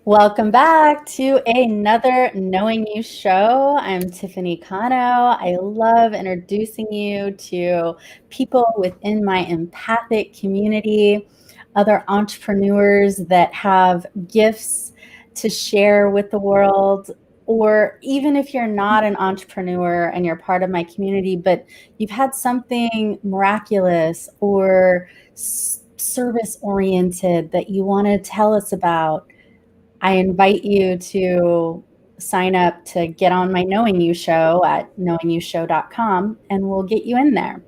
Welcome back to another Knowing You show. I'm Tiffany Cano. I love introducing you to people within my empathic community, other entrepreneurs that have gifts to share with the world. Or even if you're not an entrepreneur and you're part of my community, but you've had something miraculous or service oriented that you want to tell us about, I invite you to sign up to get on my Knowing You show at knowingyou.show.com, and we'll get you in there.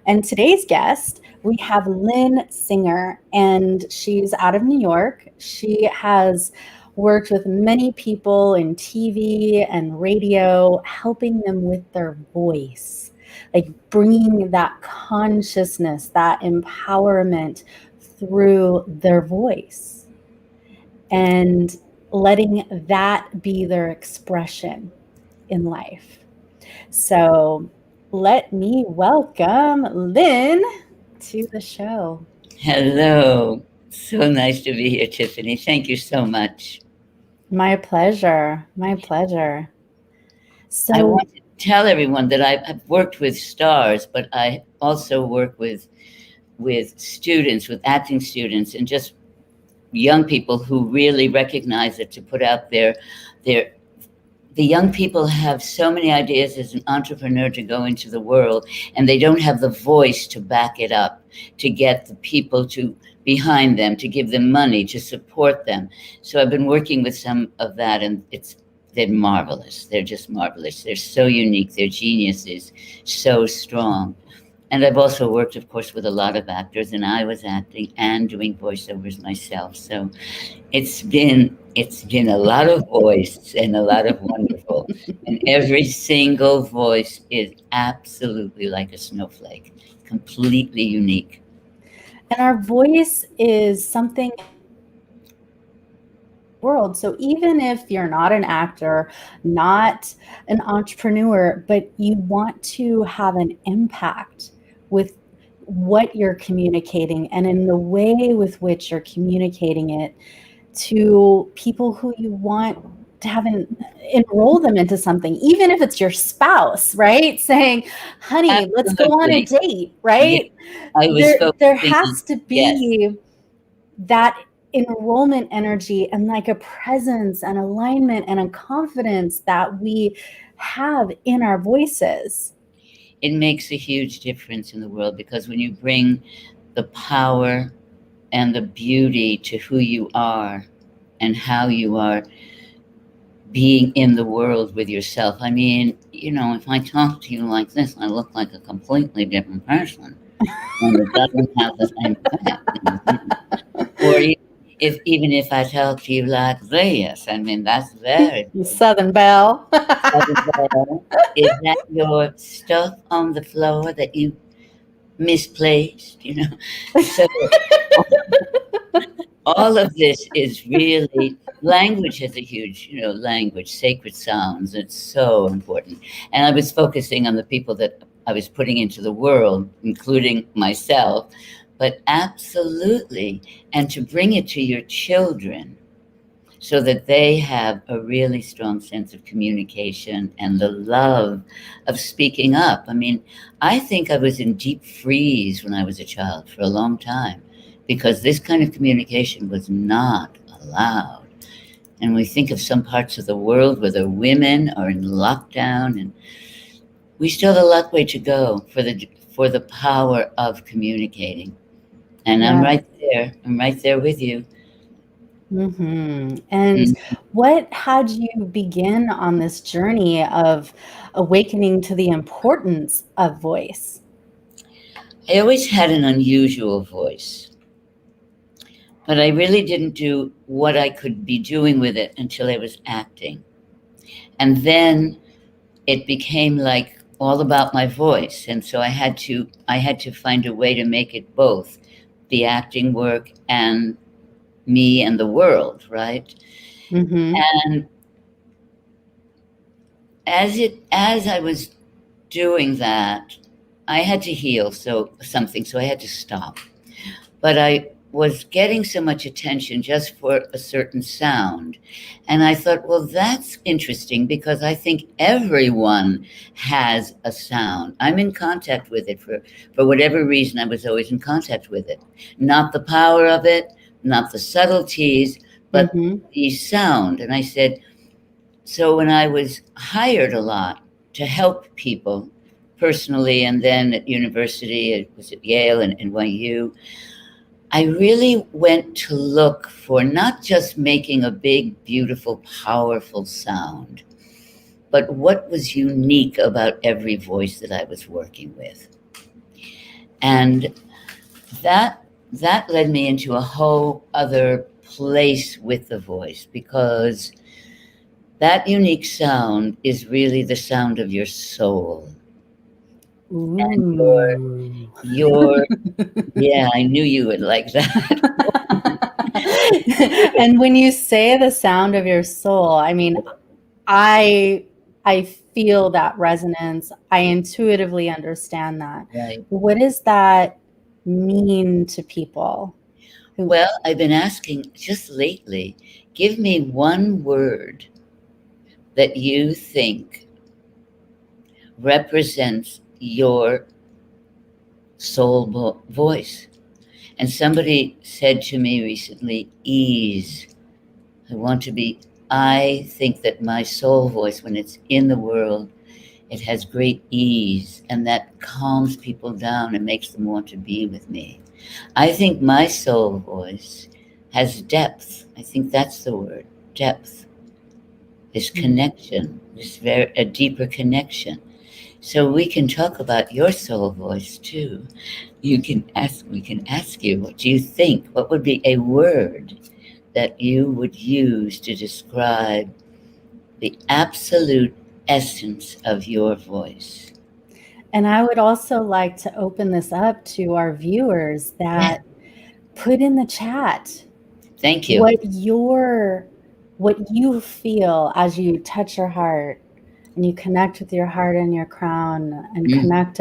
And today's guest, we have Lynn Singer, and she's out of New York. She has worked with many people in TV and radio, helping them with their voice, like bringing that consciousness, that empowerment through their voice, and letting that be their expression in life. So let me welcome Lynn to the show. Hello. So nice to be here, Tiffany. Thank you so much. My pleasure. My pleasure. So I want to tell everyone that I've worked with stars, but I also work with students, with acting students, and just young people who really recognize it to put out the young people have so many ideas as an entrepreneur to go into the world, and they don't have the voice to back it up, to get the people behind them, to give them money, to support them. So I've been working with some of that, and they're marvelous. They're just marvelous. They're so unique. Their genius is so strong. And I've also worked, of course, with a lot of actors, and I was acting and doing voiceovers myself. So it's been a lot of voice and a lot of wonderful. And every single voice is absolutely like a snowflake, completely unique. And our voice is something world. So even if you're not an actor, not an entrepreneur, but you want to have an impact with what you're communicating and in the way with which you're communicating it to people who you want to enroll them into something, even if it's your spouse, right? Saying, honey, Absolutely. Let's go on a date, right? Yeah. There has to be that enrollment energy and like a presence and alignment and a confidence that we have in our voices. It makes a huge difference in the world, because when you bring the power and the beauty to who you are and how you are being in the world with yourself. I mean, if I talk to you like this, I look like a completely different person. And it doesn't have the same effect. Or even if I talk to you like this, I mean, that's very Southern Belle. Southern Belle. Is that your stuff on the floor that you misplaced? So all of this is really, language has a huge, language, sacred sounds. It's so important. And I was focusing on the people that I was putting into the world, including myself, but absolutely. And to bring it to your children so that they have a really strong sense of communication and the love of speaking up. I mean, I think I was in deep freeze when I was a child for a long time, because this kind of communication was not allowed. And we think of some parts of the world where the women are in lockdown, and we still have a long way to go for the power of communicating. And I'm right there. I'm right there with you. Mm-hmm. And what had you begin on this journey of awakening to the importance of voice? I always had an unusual voice, but I really didn't do what I could be doing with it until I was acting. And then it became like all about my voice. And so I had to find a way to make it both the acting work and me and the world, right? Mm-hmm. And as I was doing that, I had to heal so I had to stop. But I was getting so much attention just for a certain sound. And I thought, well, that's interesting because I think everyone has a sound. I'm in contact with it for whatever reason. I was always in contact with it. Not the power of it, not the subtleties, but the sound. And I said, so when I was hired a lot to help people personally, and then at university, it was at Yale and NYU, I really went to look for not just making a big, beautiful, powerful sound, but what was unique about every voice that I was working with. And that led me into a whole other place with the voice, because that unique sound is really the sound of your soul. Ooh. And your yeah, I knew you would like that. And when you say the sound of your soul, I mean, I feel that resonance. I intuitively understand that. Right. What does that mean to people? Well, I've been asking just lately, give me one word that you think represents your soul voice. And somebody said to me recently, ease. I think that my soul voice, when it's in the world, it has great ease, and that calms people down and makes them want to be with me. I think my soul voice has depth. I think that's the word, depth. This connection, a deeper connection. So we can talk about your soul voice too. We can ask you, what do you think? What would be a word that you would use to describe the absolute essence of your voice? And I would also like to open this up to our viewers that put in the chat. Thank you. What you feel as you touch your heart and you connect with your heart and your crown and connect.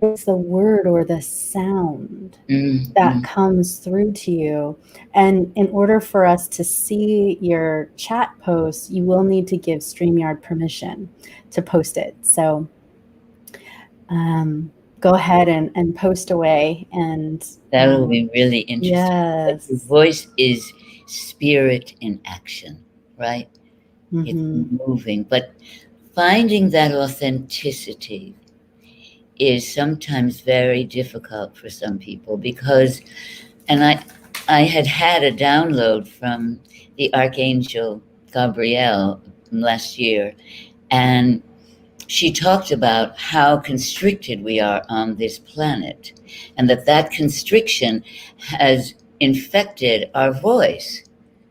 It's the word or the sound that comes through to you. And in order for us to see your chat posts, you will need to give StreamYard permission to post it. So go ahead and post away. And that will be really interesting. Yes. The voice is spirit in action, right? It's moving, but finding that authenticity is sometimes very difficult for some people because, and I had a download from the Archangel Gabrielle last year, and she talked about how constricted we are on this planet, and that constriction has infected our voice.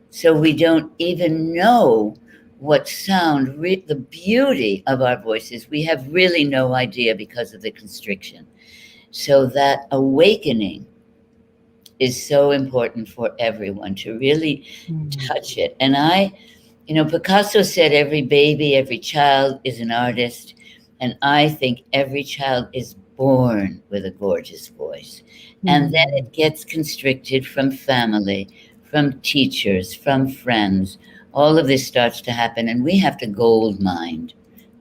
So we don't even know what sound, the beauty of our voices, we have really no idea because of the constriction. So that awakening is so important for everyone to really touch it. And Picasso said every baby, every child is an artist. And I think every child is born with a gorgeous voice. And then it gets constricted from family, from teachers, from friends. All of this starts to happen, and we have to gold mine.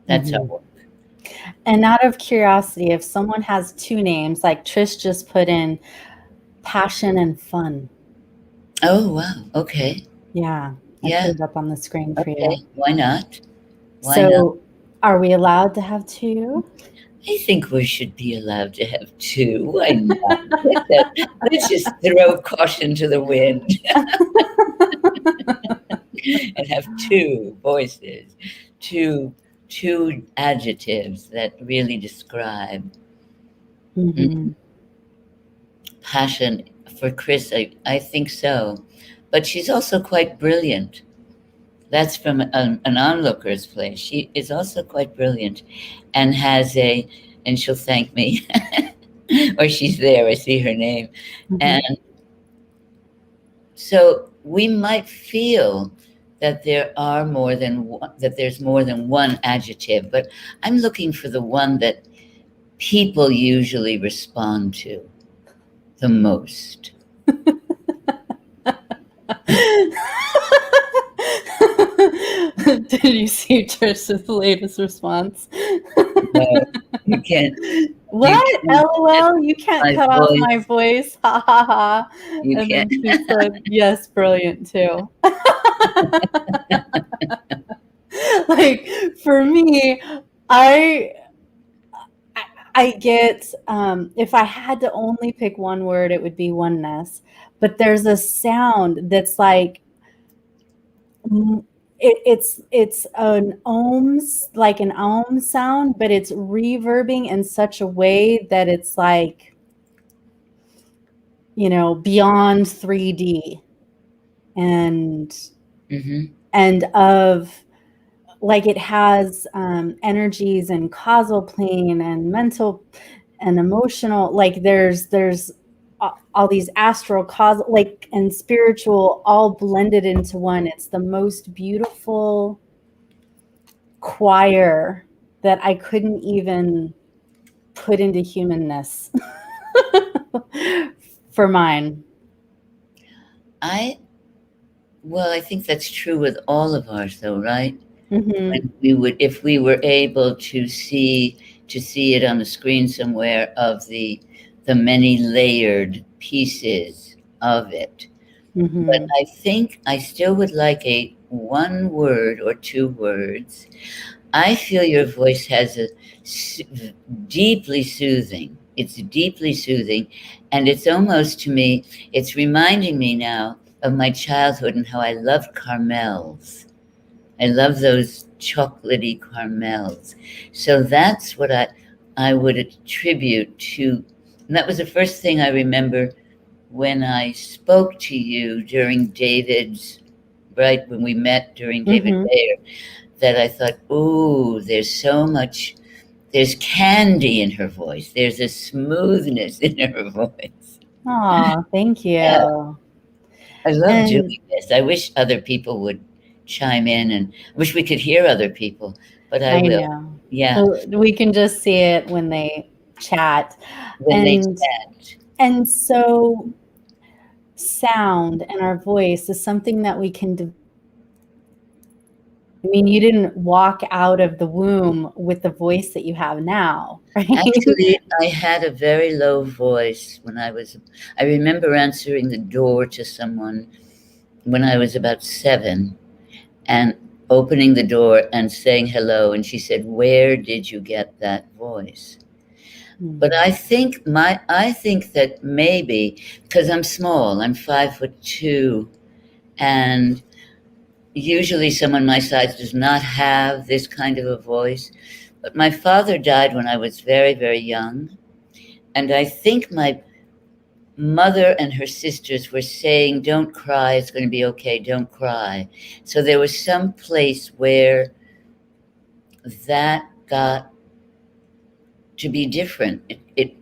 That's our work. And out of curiosity, if someone has two names, like Trish just put in passion and fun. Oh, wow. Okay. Yeah. I put it up on the screen for you. Why not? Are we allowed to have two? I think we should be allowed to have two. Why not? Let's just throw caution to the wind and have two voices, two adjectives that really describe passion. For Chris, I think so. But she's also quite brilliant. That's from an onlooker's place. She is also quite brilliant and and she'll thank me, or she's there, I see her name. And so we might feel that there's more than one adjective, but I'm looking for the one that people usually respond to. the most. Did you see Trish's latest response? No, you can't. What? You can't LOL, you can't my cut off voice. my voice. Ha ha ha. You And then can't. she said, yes, brilliant too. Like, for me, I get, if I had to only pick one word, it would be oneness. But there's a sound that's like, it's an ohms, like an ohm sound, but it's reverbing in such a way that it's like, you know, beyond 3D and of, like, it has energies and causal plane and mental and emotional, like there's all these astral, causal, like, and spiritual, all blended into one. It's the most beautiful choir that I couldn't even put into humanness for mine. Well, I think that's true with all of ours, though, right? Mm-hmm. When if we were able to see it on the screen somewhere of the many layered pieces of it. Mm-hmm. But I think I still would like a one word or two words. I feel your voice has a deeply soothing. It's deeply soothing, and it's almost, to me, it's reminding me now of my childhood and how I loved caramels. I love those chocolatey caramels. So that's what I would attribute to. And that was the first thing I remember when I spoke to you during David's, right, when we met during David Bayer, that I thought, ooh, there's so much, there's candy in her voice. There's a smoothness in her voice. Oh, thank you. Yeah. I love doing this. I wish other people would chime in, and I wish we could hear other people, but I will. Know. Yeah. We can just see it when they chat. When they chat. And so sound and our voice is something that we can I mean, you didn't walk out of the womb with the voice that you have now, right? Actually, I had a very low voice when I remember answering the door to someone when I was about 7 and opening the door and saying hello. And she said, "Where did you get that voice?" But I think that maybe because I'm small, I'm 5'2", and usually someone my size does not have this kind of a voice. But my father died when I was very, very young. And I think my mother and her sisters were saying, "Don't cry, it's going to be okay, don't cry." So there was some place where that got to be different. It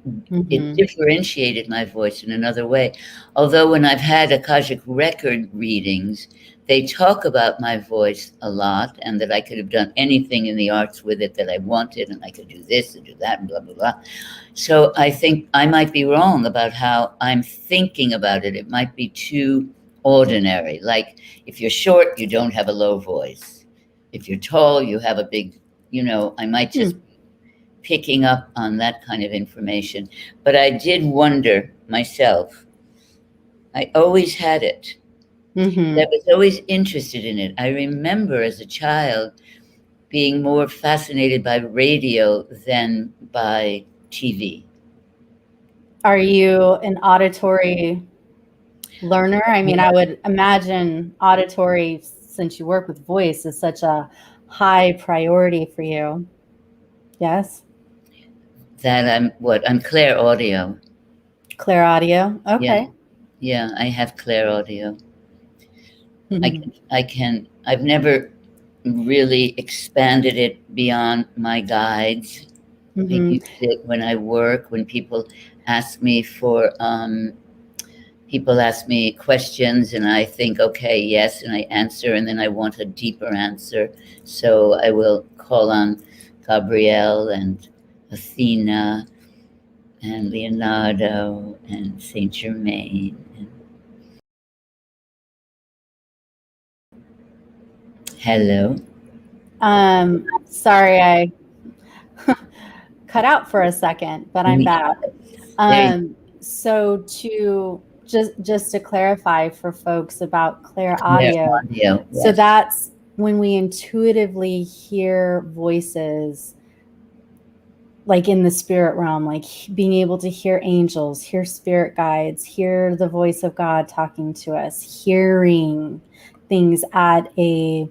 differentiated my voice in another way. Although when I've had Akashic record readings, they talk about my voice a lot and that I could have done anything in the arts with it that I wanted, and I could do this and do that and blah, blah, blah. So I think I might be wrong about how I'm thinking about it. It might be too ordinary. Like if you're short, you don't have a low voice. If you're tall, you have a big, I might just picking up on that kind of information. But I did wonder myself. I always had it. I was always interested in it. I remember as a child being more fascinated by radio than by TV. Are you an auditory learner? I mean, I would imagine auditory, since you work with voice, is such a high priority for you. Yes? That I'm Claire Audio. Claire Audio? Okay. Yeah, I have Claire Audio. I've never really expanded it beyond my guides. I use it when I work, when people ask me questions and I think, okay, yes, and I answer, and then I want a deeper answer. So I will call on Gabrielle and Athena and Leonardo and Saint Germain. Hello. Sorry, I cut out for a second, but I'm back. So to just to clarify for folks about Claire audio, yes. So that's when we intuitively hear voices, like in the spirit realm, like being able to hear angels, hear spirit guides, hear the voice of God talking to us, hearing things at a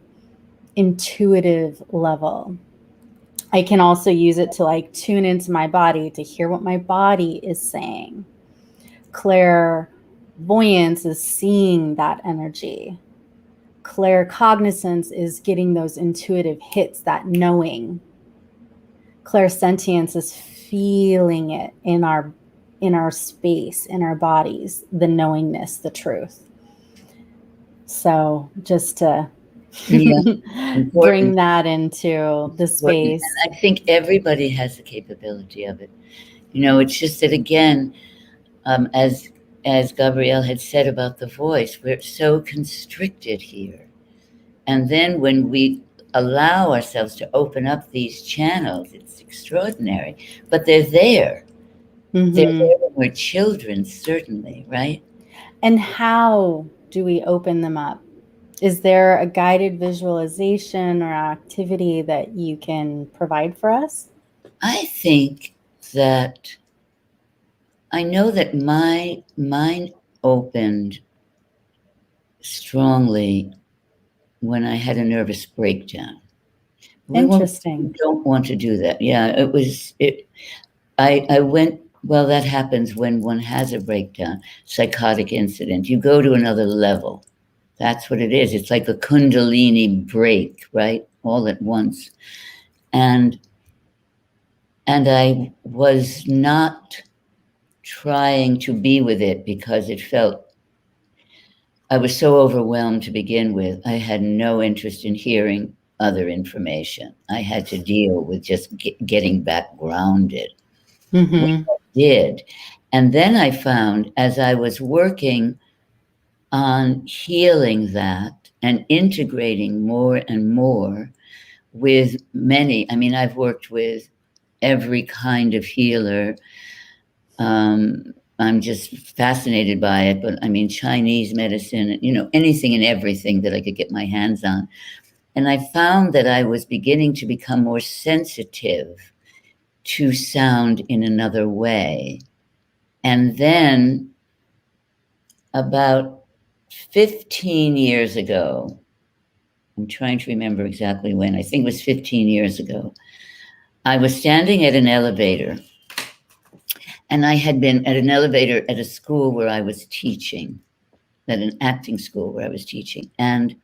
intuitive level. I can also use it to like tune into my body to hear what my body is saying. Clairvoyance is seeing that energy. Claircognizance is getting those intuitive hits, that knowing. Clairsentience is feeling it in our space, in our bodies, the knowingness, the truth. So just to bring that into the space. And I think everybody has the capability of it. You know, it's just that, again, as Gabrielle had said about the voice, we're so constricted here. And then when we allow ourselves to open up these channels, it's extraordinary. But they're there. They're there when we're children, certainly, right? And how do we open them up? Is there a guided visualization or activity that you can provide for us? I think that I know that my mind opened strongly when I had a nervous breakdown. Interesting. We don't want to do that. Yeah, I went, well, that happens when one has a breakdown, psychotic incident. You go to another level. That's what it is. It's like a Kundalini break, right? All at once. And I was not trying to be with it because it felt, I was so overwhelmed to begin with. I had no interest in hearing other information. I had to deal with just getting back grounded. Which I did. And then I found, as I was working on healing that and integrating more and more with many, I mean, I've worked with every kind of healer. I'm just fascinated by it, but I mean, Chinese medicine, you know, anything and everything that I could get my hands on. And I found that I was beginning to become more sensitive to sound in another way. And then about 15 years ago, I'm trying to remember exactly when, I think it was 15 years ago, I was standing at an elevator. And I had been at an elevator at a school where I was teaching, at an acting school where I was teaching. And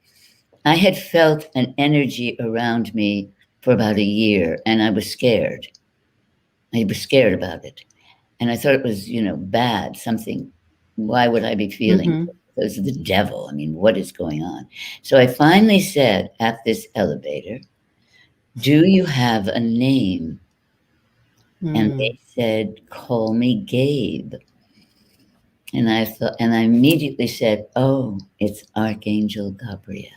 I had felt an energy around me for about a year, and I was scared. I was scared about it. And I thought it was, you know, bad, something. Why would I be feeling because of the devil? I mean, what is going on? So I finally said at this elevator, do you have a name? And they said, call me Gabe. And I thought, and I immediately said, oh, it's Archangel Gabriel.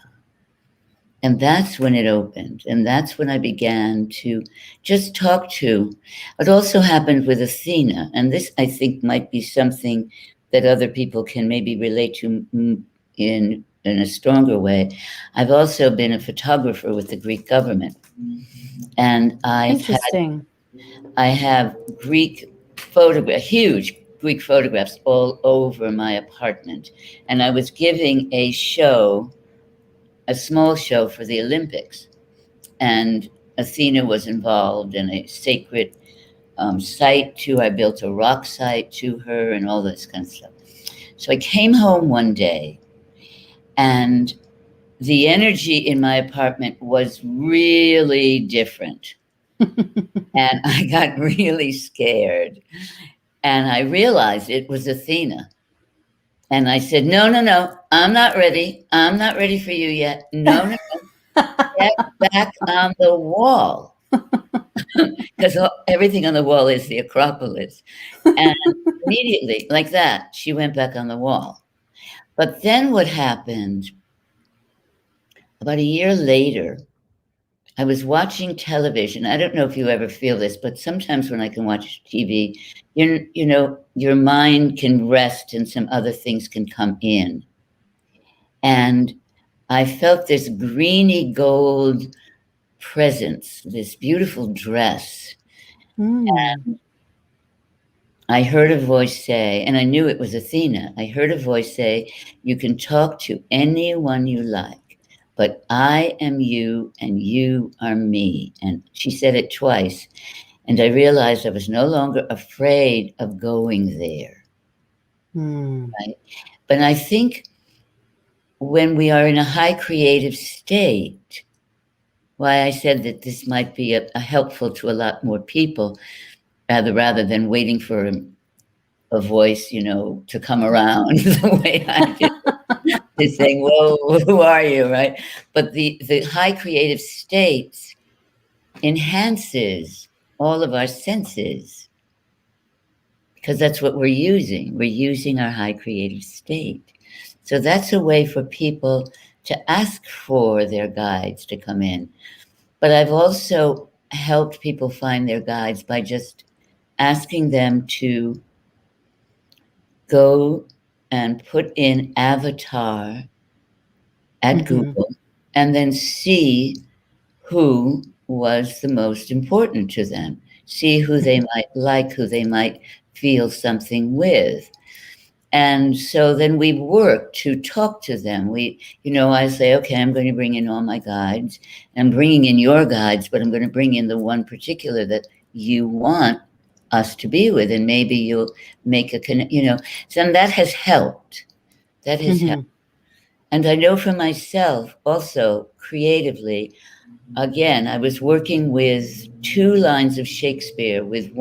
And that's when it opened. And that's when I began to just talk to. It also happened with Athena. And this, I think, might be something that other people can maybe relate to in a stronger way. I've also been a photographer with the Greek government. And I have Greek photographs, huge Greek photographs all over my apartment. And I was giving a show, a small show for the Olympics. And Athena was involved in a sacred site too. I built a rock site to her and all this kind of stuff. So I came home one day and the energy in my apartment was really different. And I got really scared. And I realized it was Athena. And I said, no, I'm not ready. I'm not ready for you yet. No. Get back on the wall. because everything on the wall is the Acropolis. And immediately, like that, she went back on the wall. But then what happened, about a year later, I was watching television. I don't know if you ever feel this, but sometimes when I can watch TV, your mind can rest and some other things can come in. And I felt this greeny gold presence, this beautiful dress. And I heard a voice say, and I knew it was Athena. I heard a voice say, "You can talk to anyone you like, but I am you and you are me." And she said it twice. And I realized I was no longer afraid of going there. Right? But I think when we are in a high creative state, why I said that this might be a helpful to a lot more people, rather than waiting for a voice, to come around the way I did. They're saying, "Whoa, who are you?" Right? But the high creative states enhances all of our senses, because that's what we're using. We're using our high creative state. So that's a way for people to ask for their guides to come in. But I've also helped people find their guides by just asking them to go and put in avatar at Google and then see who was the most important to them, see who they might like, who they might feel something with. And so then we work to talk to them. I say, okay, I'm going to bring in all my guides. I'm bringing in your guides, but I'm going to bring in the one particular that you want us to be with. And maybe you'll make a so that has helped. That has helped. And I know for myself also creatively, again, I was working with 2 lines of Shakespeare with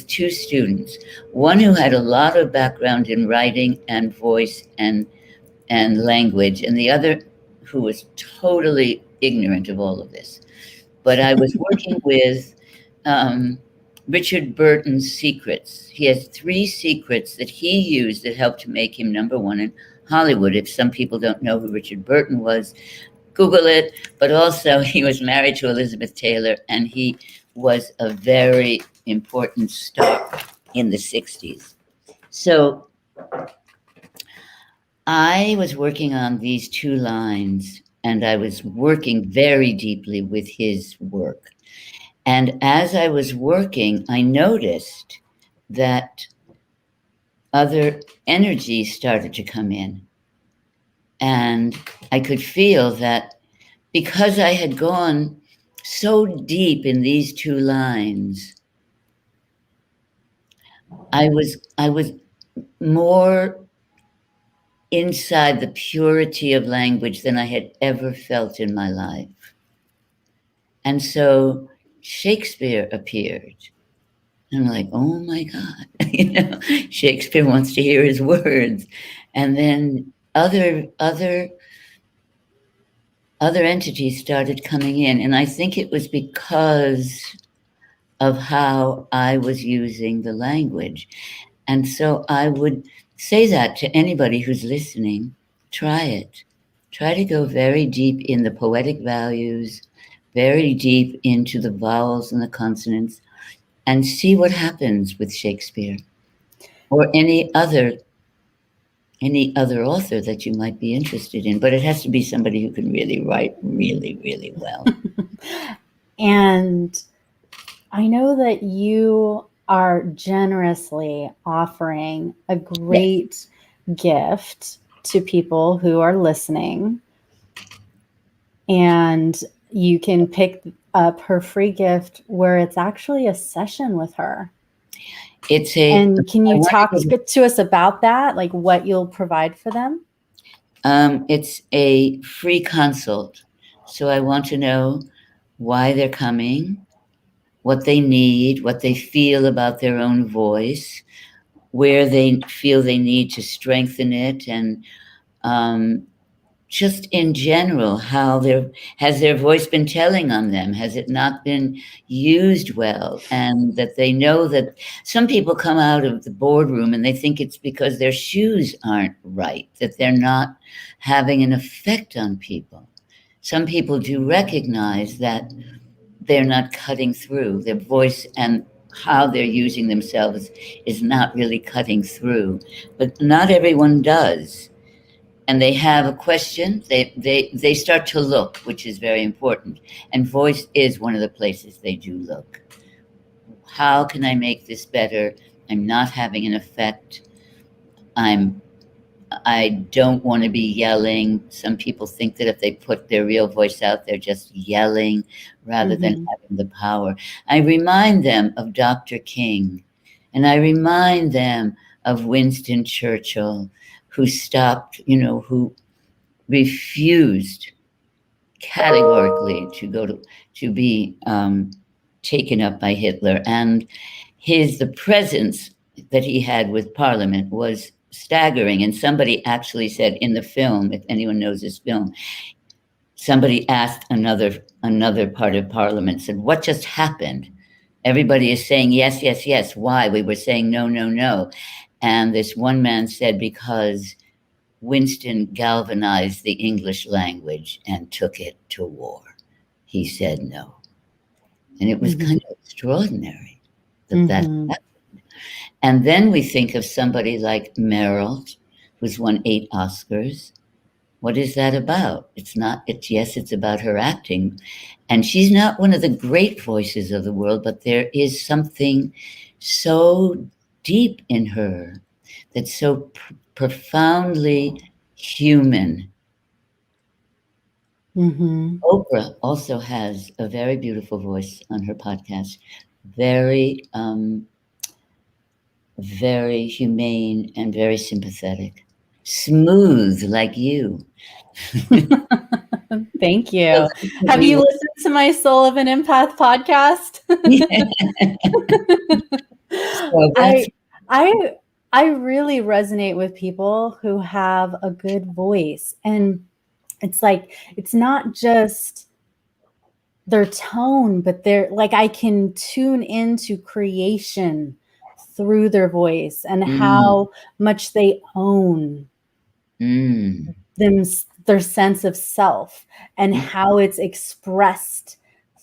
2 students, one who had a lot of background in writing and voice and language, and the other who was totally ignorant of all of this. But I was working with Richard Burton's secrets. He has 3 secrets that he used that helped to make him #1 in Hollywood. If some people don't know who Richard Burton was, Google it. But also he was married to Elizabeth Taylor, and he was a very important star in the 60s. So I was working on these 2 lines, and I was working very deeply with his work. And as I was working, I noticed that other energies started to come in. And I could feel that because I had gone so deep in these 2 lines, I was more inside the purity of language than I had ever felt in my life. And so Shakespeare appeared. And I'm like, oh my God, Shakespeare wants to hear his words. And then other entities started coming in. And I think it was because of how I was using the language. And so I would say that to anybody who's listening, try it. Try to go very deep in the poetic values, very deep into the vowels and the consonants, and see what happens with Shakespeare or any other author that you might be interested in. But it has to be somebody who can really write really, really well. And I know that you are generously offering a great gift to people who are listening. And you can pick up her free gift where it's actually a session with her. And can you talk to us about that? Like what you'll provide for them? It's a free consult. So I want to know why they're coming, what they need, what they feel about their own voice, where they feel they need to strengthen it, and just in general, has their voice been telling on them? Has it not been used well? And that they know that some people come out of the boardroom and they think it's because their shoes aren't right, that they're not having an effect on people. Some people do recognize that they're not cutting through. Their voice and how they're using themselves is not really cutting through, but not everyone does. And they have a question, they start to look, which is very important. And voice is one of the places they do look. How can I make this better? I'm not having an effect. I don't want to be yelling. Some people think that if they put their real voice out, they're just yelling rather than having the power. I remind them of Dr. King, and I remind them of Winston Churchill, who stopped, who refused categorically to be taken up by Hitler. And the presence that he had with Parliament was staggering. And somebody actually said in the film, if anyone knows this film, somebody asked another part of Parliament, said, "What just happened? Everybody is saying yes, yes, yes. Why?" We were saying no, no, no. And this one man said, "Because Winston galvanized the English language and took it to war." He said no. And it was kind of extraordinary that happened. And then we think of somebody like Merrill, who's won 8 Oscars. What is that about? It's about her acting. And she's not one of the great voices of the world, but there is something so deep in her that's so profoundly human. Oprah also has a very beautiful voice on her podcast. Very, very humane and very sympathetic. Smooth like you. Thank you. Have you listened to my Soul of an Empath podcast? I really resonate with people who have a good voice. And it's like, it's not just their tone, but they're like, I can tune into creation through their voice and how much they own their sense of self and how it's expressed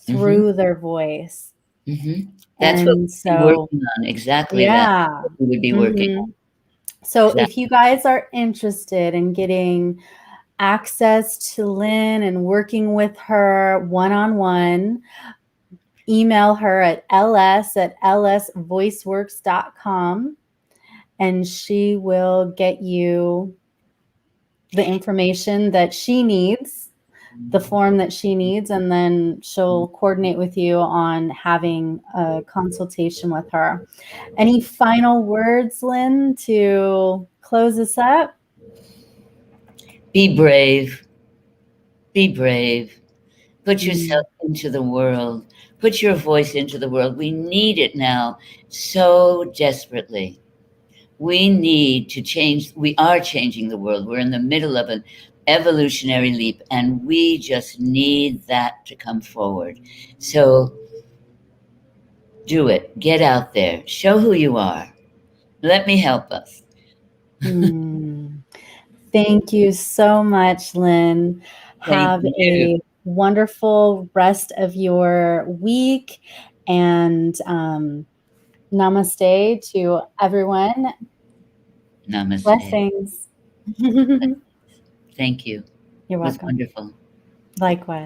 through their voice. That's what we're working on. Exactly. Yeah. That's what we would be working on. So if you guys are interested in getting access to Lynn and working with her one-on-one, email her at ls@lsvoiceworks.com and she will get you the information that she needs, the form that she needs, and then she'll coordinate with you on having a consultation with her. Any final words, Lynn, to close us up? Be brave. Be brave. Put yourself into the world. Put your voice into the world. We need it now so desperately. We need to change. We are changing the world. We're in the middle of an evolutionary leap, and we just need that to come forward. So do it. Get out there. Show who you are. Let me help us. Thank you so much, Lynn. Have a wonderful rest of your week, and namaste to everyone. Namaste. Blessings. Thank you. You're welcome. It was wonderful. Likewise.